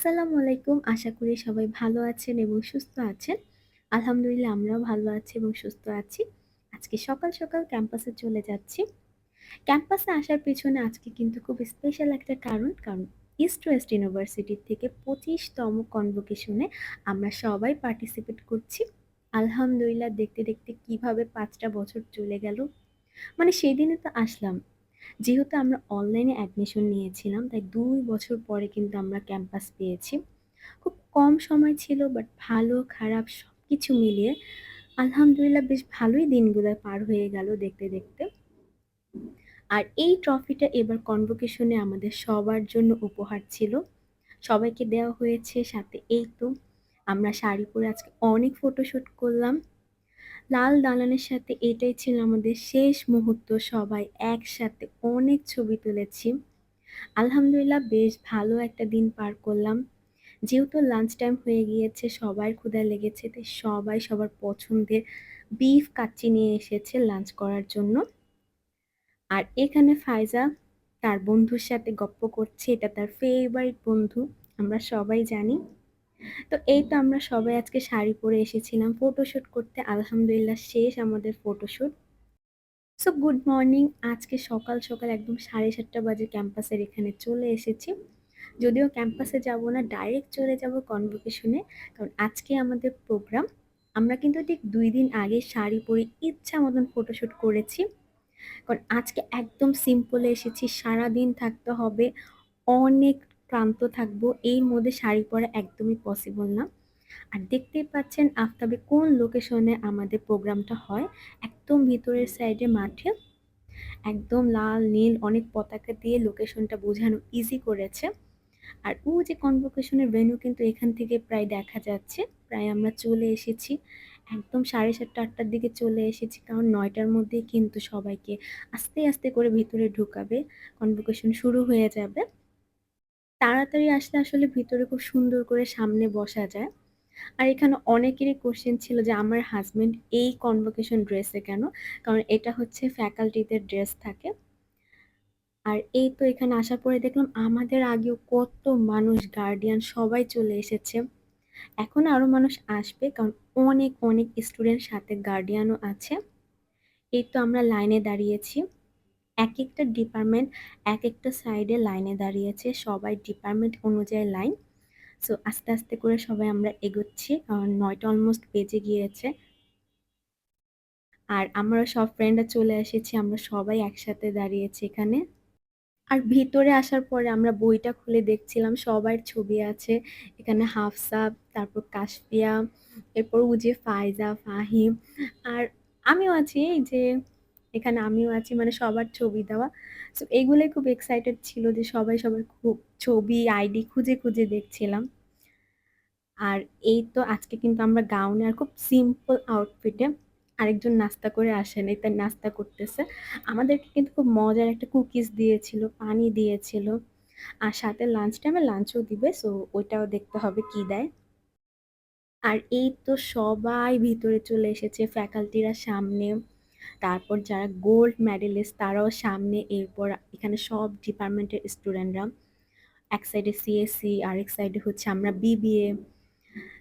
আসসালামু আলাইকুম। আশা করি সবাই ভালো আছেন এবং সুস্থ আছেন। আলহামদুলিল্লাহ আমরাও ভালো আছি এবং সুস্থ আছি। আজকে সকাল, সকাল ক্যাম্পাসে চলে যাচ্ছি। ক্যাম্পাসে আসার পেছনে আজকে কিন্তু খুব স্পেশাল একটা কারণ ইস্ট ওয়েস্ট ইউনিভার্সিটি থেকে ২৫তম কনভোকেশনে আমরা সবাই পার্টিসিপেট করছি। আলহামদুলিল্লাহ দেখতে, দেখতে কিভাবে ৫টা বছর চলে গেল। মানে সেদিনে তো আসলাম। যেহেতু আমরা অনলাইনে অ্যাডমিশন নিয়েছিলাম তাই ২ বছর পরে কিন্তু আমরা ক্যাম্পাস পেয়েছি। খুব কম সময় ছিল বাট ভালো খারাপ সবকিছু মিলিয়ে আলহামদুলিল্লাহ বেশ ভালোই দিনগুলো পার হয়ে গেল দেখতে, দেখতে। আর এই ট্রফিটা এবার কনভোকেশনে আমাদের সবার জন্য উপহার ছিল। সবাইকে দেওয়া হয়েছে সাথে এই তো আমরা শাড়ি পরে আজকে অনেক ফটোশুট করলাম। লাল দালানের সাথে এটাই ছিল আমাদের শেষ মুহূর্ত সবাই একসাথে অনেক ছবি তুলেছি। আলহামদুলিল্লাহ বেশ ভালো একটা দিন পার করলাম। যেহেতু লাঞ্চ টাইম হয়ে গিয়েছে সবার ক্ষুধা লেগেছে তাই সবাই সবার পছন্দের বিফ কাচ্চি নিয়ে এসেছে লাঞ্চ করার জন্য। আর এখানে ফায়জা তার বন্ধুর সাথে গপ্প করছে, এটা তার ফেভারিট বন্ধু, আমরা সবাই জানি। তো এই তো আমরা সবাই আজকে শাড়ি পরে এসেছিলাম ফটোশুট করতে। আলহামদুলিল্লাহ শেষ আমাদের ফটোশুট। সো গুড মর্নিং, আজকে সকাল সকাল একদম 7:30 বাজে ক্যাম্পাসের এখানে চলে এসেছি। যদিও ক্যাম্পাসে যাব না, ডাইরেক্ট চলে যাব কনভোকেশনে, কারণ আজকে আমাদের প্রোগ্রাম। আমরা কিন্তু ঠিক 2 দিন আগে শাড়ি পরে ইচ্ছা মতন ফটোশুট করেছি, কারণ আজকে একদম সিম্পলে এসেছি। সারাদিন থাকতে হবে, অনেক ক্লান্ত থাকবো, এর মধ্যে শাড়ি পরা একদমই পসিবল না। আর দেখতেই পাচ্ছেন আফতাবে কোন লোকেশনে আমাদের প্রোগ্রামটা হয়, একদম ভিতরের সাইডে মাঠে, একদম লাল নীল অনেক পতাকা দিয়ে লোকেশনটা বোঝানো ইজি করেছে। আর ও যে কনভোকেশনের ভেন্যু কিন্তু এখান থেকে প্রায় দেখা যাচ্ছে। প্রায় আমরা চলে এসেছি, একদম 7:30-8টার দিকে চলে এসেছি, কারণ 9টার মধ্যেই কিন্তু সবাইকে আস্তে আস্তে করে ভিতরে ঢুকাবে, কনভোকেশন শুরু হয়ে যাবে। তাড়াতাড়ি আসলে আসলে ভিতরে খুব সুন্দর করে সামনে বসা যায়। আর এখানে অনেকেরই কোশ্চেন ছিল যে আমার হাজবেন্ড এই কনভোকেশন ড্রেসে কেন, কারণ এটা হচ্ছে ফ্যাকাল্টিদের ড্রেস থাকে। আর এই তো এখানে আসার পরে দেখলাম আমাদের আগেও কত মানুষ, গার্ডিয়ান সবাই চলে এসেছে। এখন আরো মানুষ আসবে, কারণ অনেক অনেক স্টুডেন্ট সাথে গার্ডিয়ানও আছে। এই তো আমরা লাইনে দাঁড়িয়েছি, এক একটা ডিপার্টমেন্ট এক একটা সাইডে লাইনে দাঁড়িয়েছে, সবাই ডিপার্টমেন্ট অনুযায়ী লাইন। সো আস্তে আস্তে করে সবাই আমরা এগোচ্ছি, কারণ 9টা অলমোস্ট বেজে গিয়েছে। আর আমরা সব ফ্রেন্ডরা চলে এসেছি, আমরা সবাই একসাথে দাঁড়িয়েছি এখানে। আর ভিতরে আসার পরে আমরা বইটা খুলে দেখছিলাম সবার ছবি আছে এখানে, হাফসা, তারপর কাশফিয়া, এরপর ও যে ফায়জা, ফাহিম, আর আমিও আছি, এই যে এখানে আমিও আছি, মানে সবার ছবি দেওয়া। সো এইগুলোই খুব এক্সাইটেড ছিল যে সবাই সবার খুব ছবি আইডি খুঁজে খুঁজে দেখছিলাম। আর এই তো আজকে কিন্তু আমরা গাউনে আর খুব সিম্পল আউটফিটে, আরেকজন নাস্তা করে আসেন এই তাই নাস্তা করতেছে। আমাদেরকে কিন্তু খুব মজার একটা কুকিজ দিয়েছিল, পানি দিয়েছিল, আর সাথে লাঞ্চ টাইমে লাঞ্চও দিবে, সো ওইটাও দেখতে হবে কি দেয়। আর এই তো সবাই ভিতরে চলে এসেছে, ফ্যাকাল্টিরা সামনে, তারপর যারা গোল্ড মেডেলিস্ট তারাও সামনে, এরপর এখানে সব ডিপার্টমেন্টের স্টুডেন্টরা, এক সাইডে সিএসসি আরেক সাইডে হচ্ছে আমরা বিবিএ।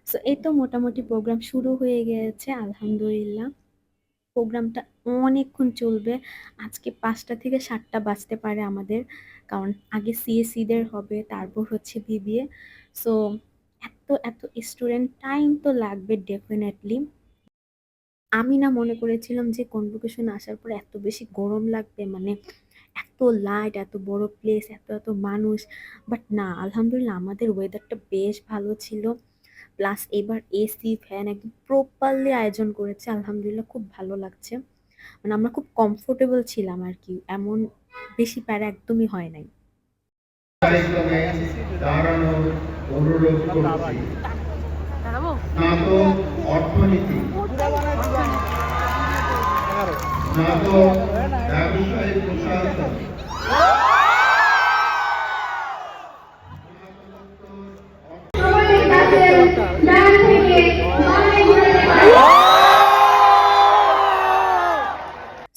সো এই তো মোটামুটি প্রোগ্রাম শুরু হয়ে গেছে আলহামদুলিল্লাহ। প্রোগ্রামটা অনেকক্ষণ চলবে, আজকে 5টা থেকে 7টা বাজতে পারে আমাদের, কারণ আগে সিএসসিদের হবে তারপর হচ্ছে বিবিএ। সো এত এত স্টুডেন্ট, টাইম তো লাগবে ডেফিনেটলি। আমি না মনে করেছিলাম যে কনভোকেশন আসার পর এত বেশি গরম লাগবে, মানে এত লাইট, এত বড় প্লেস, এত এত মানুষ। বাট না, আলহামদুলিল্লাহ আমাদের ওয়েদারটা বেশ ভালো ছিল। প্লাস এবার এসি ফ্যান একদম প্রপারলি আয়োজন করেছে, আলহামদুলিল্লাহ খুব ভালো লাগছে। মানে আমরা খুব কমফোর্টেবল ছিলাম আর কি, এমন বেশি প্যারা একদমই হয় নাই। কার্যক্রমে দাঁড়ানোর অনুরোধ করছি। স্নাতক অর্থনীতি, স্নাতক ব্যবসায়িক প্রশাসন,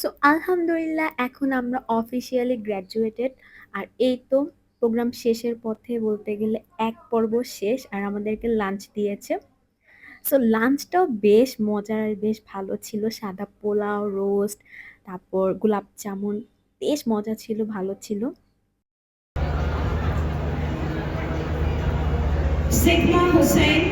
সো আলহামদুলিল্লাহ এখন আমরা অফিসিয়ালি গ্র্যাজুয়েটেড। আর এই তো প্রোগ্রাম শেষের পথে বলতে গেলে এক পর্ব শেষ আর আমাদেরকে লাঞ্চ দিয়েছে। সো লাঞ্চটাও বেশ মজার আর বেশ ভালো ছিল। সাদা পোলাও, রোস্ট, তারপর গোলাপ জামুন বেশ মজা ছিল, ভালো ছিল। Sigma Hussain,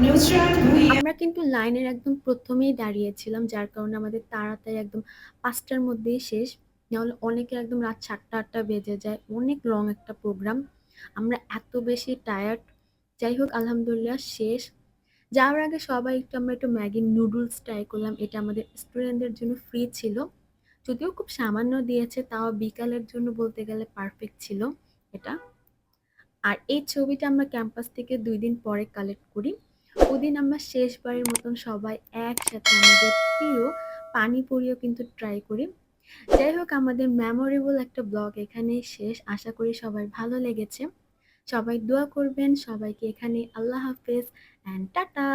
Nusrat Bhuiya. আমরা কিন্তু লাইনের একদম প্রথমেই দাঁড়িয়েছিলাম, যার কারণে আমাদের তাড়াতাড়ি একদম ৫টার মধ্যেই শেষ। নাহলে অনেকের একদম রাত ৭টা-৮টা বেজে যায়। অনেক লং একটা প্রোগ্রাম। আমরা এত বেশি টায়ার্ড। যাই হোক আলহামদুলিল্লাহ শেষ। যাওয়ার আগে সবাই আমরা একটু ম্যাগি নুডলস ট্রাই করলাম। এটা আমাদের স্টুডেন্টদের জন্য ফ্রি ছিল। যদিও খুব সামান্য দিয়েছে, তাও বিকালের জন্য বলতে গেলে পারফেক্ট ছিল এটা। আর এই ছবিটা আমরা ক্যাম্পাস থেকে ২ দিন পরে কালেক্ট করি। ওদিন আমরা শেষবারের মতন সবাই একসাথে আমাদের প্রিয় পানিপুরিও কিন্তু ট্রাই করি। যাই হোক আমাদের মেমোরেবল একটা ব্লগ এখানেই শেষ। আশা করি সবার ভালো লেগেছে। সবাই দোয়া করবেন। সবাইকে এখানে আল্লাহ হাফেজ অ্যান্ড টাটা।